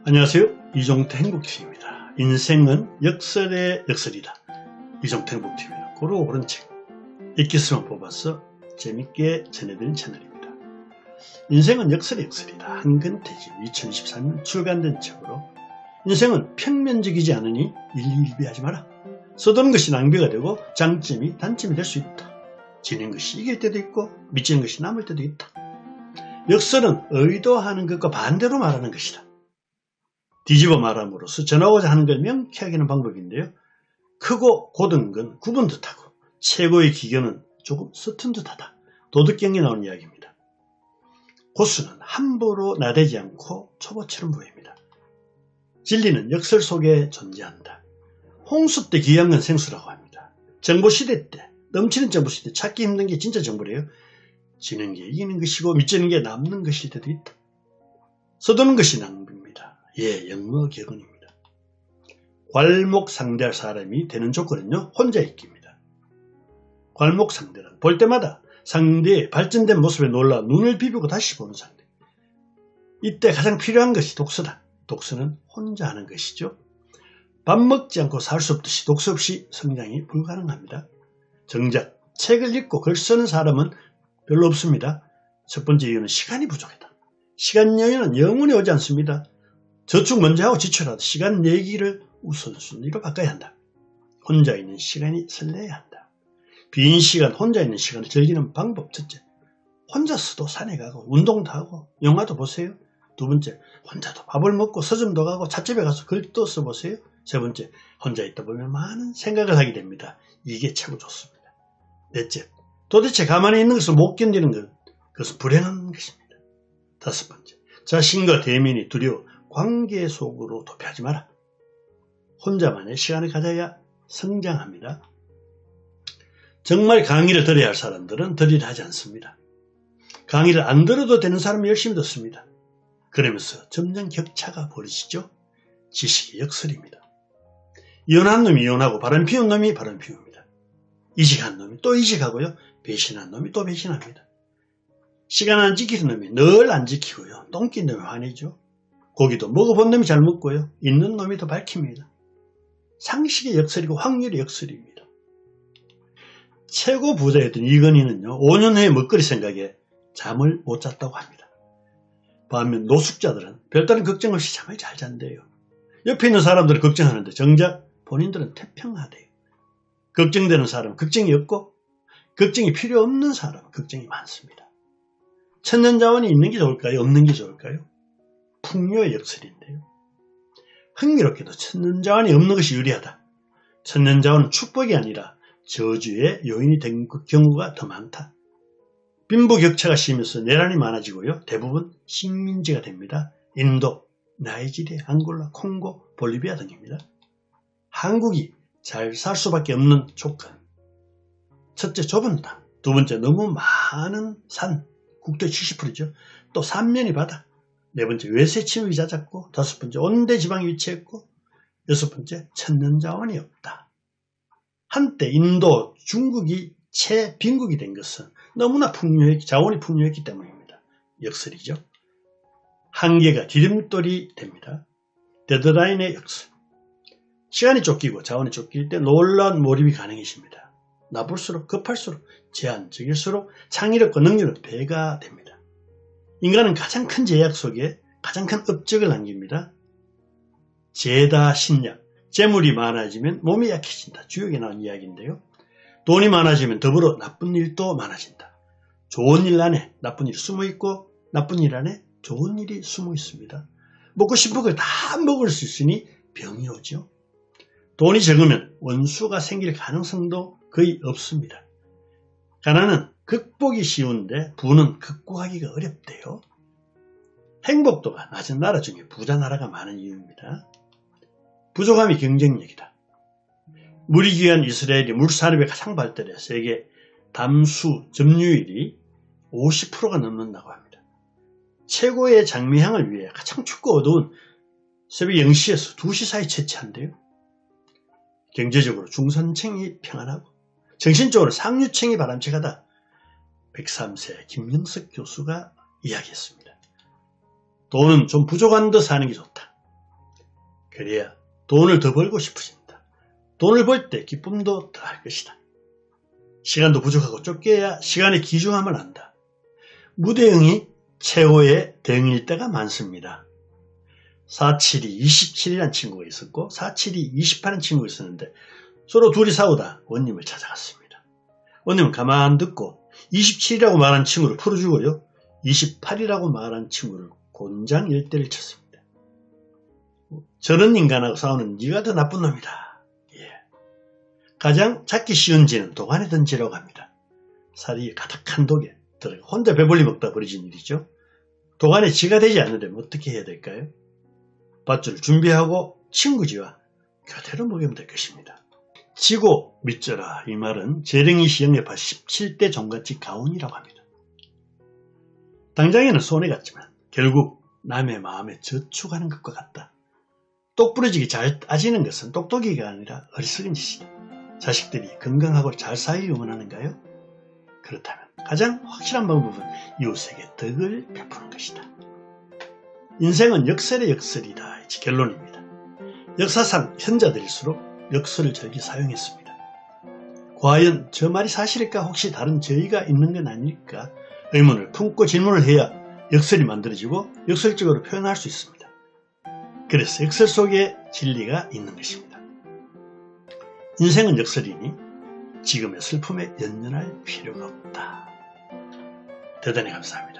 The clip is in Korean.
안녕하세요. 이종태 행복TV입니다. 인생은 역설의 역설이다. 이종태 행복TV는 고르고 고른 책 읽기스만 뽑아서 재밌게 전해드리는 채널입니다. 인생은 역설의 역설이다. 한근태집 2024년 출간된 책으로 인생은 평면적이지 않으니 일일비하지 마라. 서두는 것이 낭비가 되고 장점이 단점이 될 수 있다. 지는 것이 이길 때도 있고 미치는 것이 남을 때도 있다. 역설은 의도하는 것과 반대로 말하는 것이다. 뒤집어 말함으로써 전하고자 하는 걸 명쾌하게 하는 방법인데요. 크고 고든 건 구분 듯하고 최고의 기견은 조금 서툰 듯하다. 도덕경에 나온 이야기입니다. 고수는 함부로 나대지 않고 초보처럼 보입니다. 진리는 역설 속에 존재한다. 홍수 때 귀한 건 생수라고 합니다. 정보시대 때, 넘치는 정보시대 찾기 힘든 게 진짜 정보래요. 지는 게 이기는 것이고 미치는 게 남는 것일 때도 있다. 서두는 것이 낭비입니다. 예, 역모격언입니다. 괄목 상대할 사람이 되는 조건은요, 혼자 있기입니다. 괄목 상대란 볼 때마다 상대의 발전된 모습에 놀라 눈을 비비고 다시 보는 상대. 이때 가장 필요한 것이 독서다. 독서는 혼자 하는 것이죠. 밥 먹지 않고 살 수 없듯이 독서 없이 성장이 불가능합니다. 정작 책을 읽고 글 쓰는 사람은 별로 없습니다. 첫 번째 이유는 시간이 부족하다. 시간 여유는 영원히 오지 않습니다. 저축 먼저 하고 지출하듯 시간 내기를 우선순위로 바꿔야 한다. 혼자 있는 시간이 설레야 한다. 빈 시간, 혼자 있는 시간을 즐기는 방법. 첫째, 혼자서도 산에 가고 운동도 하고 영화도 보세요. 두 번째, 혼자도 밥을 먹고 서점도 가고 찻집에 가서 글도 써보세요. 세 번째, 혼자 있다 보면 많은 생각을 하게 됩니다. 이게 최고 좋습니다. 넷째, 도대체 가만히 있는 것을 못 견디는 것, 그것은 불행한 것입니다. 다섯 번째, 자신과 대면이 두려워 관계 속으로 도피하지 마라. 혼자만의 시간을 가져야 성장합니다. 정말 강의를 들어야 할 사람들은 들으려 하지 않습니다. 강의를 안 들어도 되는 사람은 열심히 듣습니다. 그러면서 점점 격차가 벌어지죠. 지식의 역설입니다. 이혼한 놈이 이혼하고 바람 피운 놈이 바람 피웁니다. 이직한 놈이 또 이직하고요. 배신한 놈이 또 배신합니다. 시간 안 지키는 놈이 늘 안 지키고요. 똥낀 놈이 화내죠. 고기도 먹어본 놈이 잘 먹고요. 있는 놈이 더 밝힙니다. 상식의 역설이고 확률의 역설입니다. 최고 부자였던 이건희는요. 5년 후에 먹거리 생각에 잠을 못 잤다고 합니다. 반면 노숙자들은 별다른 걱정 없이 잠을 잘 잔대요. 옆에 있는 사람들은 걱정하는데 정작 본인들은 태평하대요. 걱정되는 사람은 걱정이 없고 걱정이 필요 없는 사람은 걱정이 많습니다. 천년자원이 있는 게 좋을까요? 없는 게 좋을까요? 풍요의 역설인데요. 흥미롭게도 천년자원이 없는 것이 유리하다. 천년자원은 축복이 아니라 저주의 요인이 된 경우가 더 많다. 빈부격차가 심해서 내란이 많아지고요. 대부분 식민지가 됩니다. 인도, 나이지리아, 앙골라, 콩고, 볼리비아 등입니다. 한국이 잘 살 수밖에 없는 조건. 첫째, 좁은 땅. 두 번째, 너무 많은 산. 국토의 70%죠. 또 삼면이 바다. 네 번째, 외세 침입이 잦았고, 다섯 번째, 온대 지방에 위치했고, 여섯 번째, 천년자원이 없다. 한때 인도, 중국이 최빈국이 된 것은 너무나 자원이 풍요했기 때문입니다. 역설이죠. 한계가 디딤돌이 됩니다. 데드라인의 역설. 시간이 쫓기고 자원이 쫓길 때 놀라운 몰입이 가능해집니다. 나쁠수록 급할수록 제한적일수록 창의력과 능력은 배가 됩니다. 인간은 가장 큰 제약 속에 가장 큰 업적을 남깁니다. 재다 신약, 재물이 많아지면 몸이 약해진다. 주역에 나온 이야기인데요. 돈이 많아지면 더불어 나쁜 일도 많아진다. 좋은 일 안에 나쁜 일이 숨어있고 나쁜 일 안에 좋은 일이 숨어 있습니다. 먹고 싶은 걸 다 먹을 수 있으니 병이 오죠. 돈이 적으면 원수가 생길 가능성도 거의 없습니다. 가난은 극복이 쉬운데 부는 극복하기가 어렵대요. 행복도가 낮은 나라 중에 부자 나라가 많은 이유입니다. 부족함이 경쟁력이다. 물이 귀한 이스라엘이 물산업에 가장 발달해 세계 담수 점유율이 50%가 넘는다고 합니다. 최고의 장미향을 위해 가장 춥고 어두운 새벽 0시에서 2시 사이 채취한대요. 경제적으로 중산층이 평안하고 정신적으로 상류층이 바람직하다. 103세 김영석 교수가 이야기했습니다. 돈은 좀 부족한 듯 사는 게 좋다. 그래야 돈을 더 벌고 싶어진다. 돈을 벌 때 기쁨도 더할 것이다. 시간도 부족하고 쫓겨야 시간의 귀중함을 안다. 무대응이 최고의 대응일 때가 많습니다. 472, 27이라는 친구가 있었고 472, 28이라는 친구가 있었는데 서로 둘이 싸우다 원님을 찾아갔습니다. 원님은 가만 듣고 27이라고 말한 친구를 풀어주고요. 28이라고 말한 친구를 곤장 일대를 쳤습니다. 저런 인간하고 싸우는 네가 더 나쁜 놈이다. 예. 가장 찾기 쉬운 지는 도관에 던지라고 합니다. 살이 가득한 독에 들어가 혼자 배불리 먹다 버려진 일이죠. 도관에 지가 되지 않으려면 어떻게 해야 될까요? 밧줄 준비하고 친구지와 교대로 먹이면 될 것입니다. 지고 믿져라 이 말은 재령이 시영례파 17대 종갓집 가훈이라고 합니다. 당장에는 손해갔지만 결국 남의 마음에 저축하는 것과 같다. 똑부러지게 잘 따지는 것은 똑똑이가 아니라 어리석은 짓이다. 자식들이 건강하고 잘 살기를 원하는가요? 그렇다면 가장 확실한 방법은 이웃에게 덕을 베푸는 것이다. 인생은 역설의 역설이다. 결론입니다. 역사상 현자들일수록 역설을 절기 사용했습니다. 과연 저 말이 사실일까? 혹시 다른 저희가 있는 건 아닐까? 의문을 품고 질문을 해야 역설이 만들어지고 역설적으로 표현할 수 있습니다. 그래서 역설 속에 진리가 있는 것입니다. 인생은 역설이니 지금의 슬픔에 연연할 필요가 없다. 대단히 감사합니다.